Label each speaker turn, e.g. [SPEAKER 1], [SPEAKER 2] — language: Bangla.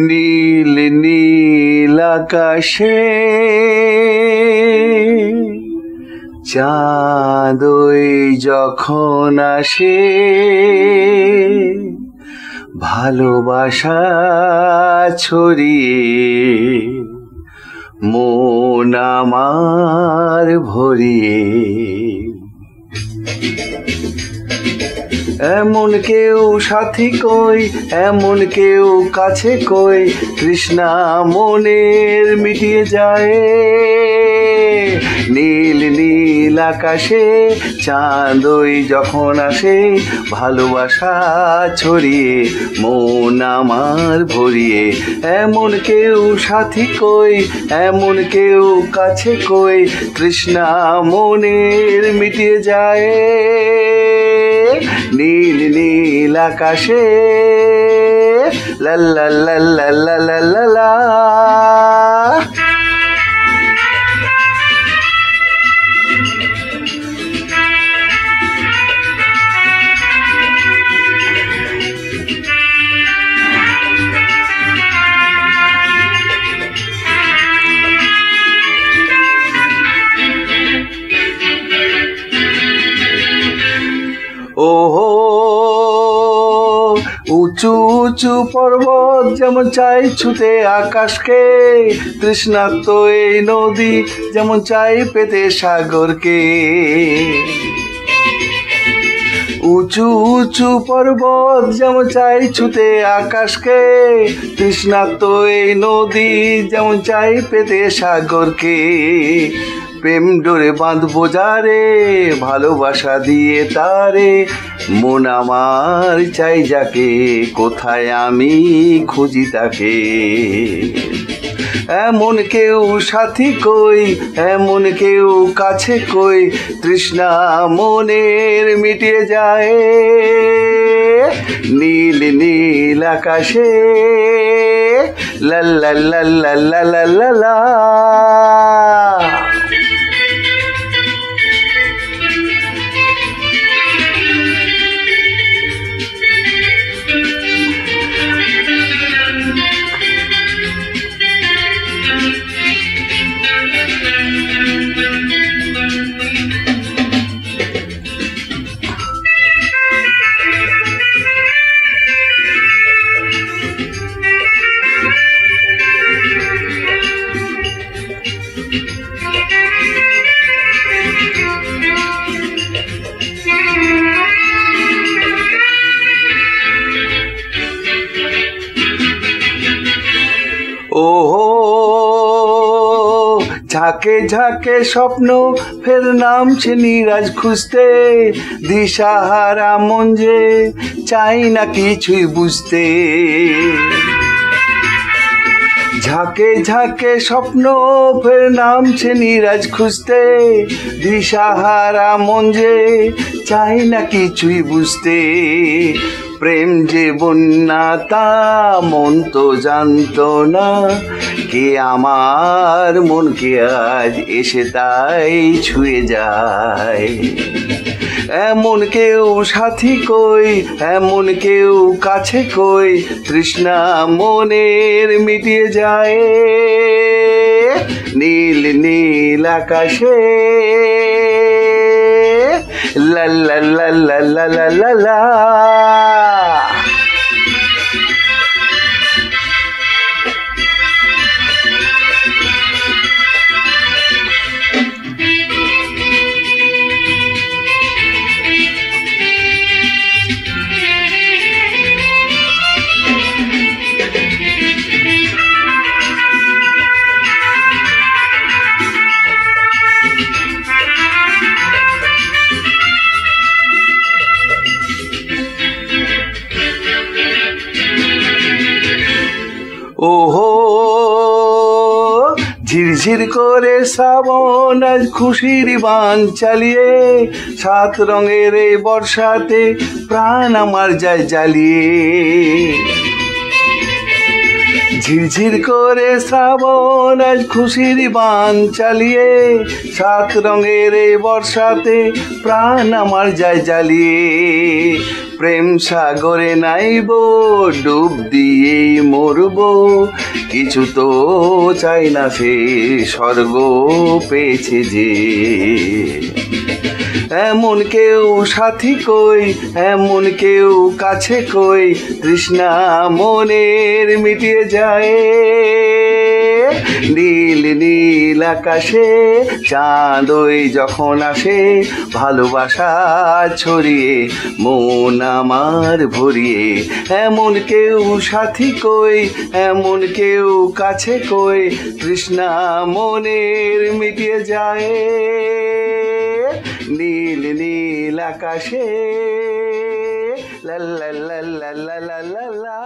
[SPEAKER 1] নীল নীল আকাশে চাঁদ যখন আসে, ভালোবাসা ছড়িয়ে মন আমার ভরিয়ে। এমন কেউ সাথী কই, এমন কেউ কাছে কই, তৃষ্ণা মনের মিটিয়ে যায়। নীল নীল আকাশে চাঁদ যখন আসে, ভালোবাসা ছড়িয়ে মন আমার ভরিয়ে। এমন কেউ সাথী কই, এমন কেউ কাছে কই, তৃষ্ণা মনের মিটিয়ে যায়। নীল নীল আকাশে লা লা লা লা লা লা লা লা। ওহো উঁচু উঁচু পর্বত যেমন চাই ছুতে আকাশকে, তৃষ্ণার্ত এই নদী যেমন চাই পেতে সাগরকে। উঁচু উঁচু পর্বত যেমন চাই ছুতে আকাশকে, তৃষ্ণার্ত এই নদী যেমন চাই পেতে সাগরকে। প্রেম ডোরে বাঁধবো যারে, ভালোবাসা দিয়ে তারে, মন আমার চাই যাকে, কোথায় আমি খুঁজি তাকে। এমন কেউ সাথী কই, এমন কেউ কাছে কই, তৃষ্ণা মনের মিটিয়ে যায়। নীল নীল আকাশে লা লা লা লা লা লা লা লা। ওহো ঝাঁকে ঝাঁকে স্বপ্ন ফের নামছে নিরাজ খুঁজতে, দিশাহারা মন যে চাই না কিছুই বুঝতে। ঝাঁকে ঝাঁকে স্বপ্ন ফের নামছে নিরাজ খুঁজতে, দিশাহারা মন যে চাই না কিছুই বুঝতে। প্রেম যে বন্যা তা মন তো জানতো না, কে আমার মনকে আজ এসে তাই ছুঁয়ে যায়। এমন কেউ সাথী কই, এমন কেউ কাছে কই, তৃষ্ণা মনের মিটিয়ে যায়। নীল নীল আকাশে লা লা লা লা লা লা লা লা। ঝিরঝির করে শ্রাবণ আজ খুশির বান চালিয়ে, সাত রঙের এই বর্ষাতে প্রাণ আমার যায় জ্বালিয়ে। ঝিরঝির করে শ্রাবণ আজ খুশির বান চালিয়ে, সাত রঙের এই বর্ষাতে প্রাণ আমার যায় জ্বালিয়ে। প্রেম সাগরে নাইব ডুব দিয়েই মরব, কিছু তো চাই না সে স্বর্গ পেয়েছে যে। এমন কেউ সাথী কই, এমন কেউ কাছে কই, তৃষ্ণা মনের মিটিয়ে যায়। নীল নীল আকাশে চাঁদ ওই যখন আসে, ভালোবাসা ছড়িয়ে মন আমার ভরিয়ে। এমন কেউ সাথী কই, এমন কেউ কাছে কই, তৃষ্ণা মনের মিটিয়ে যায়। নীল নীল আকাশে লা লা লা লা লা লা লা।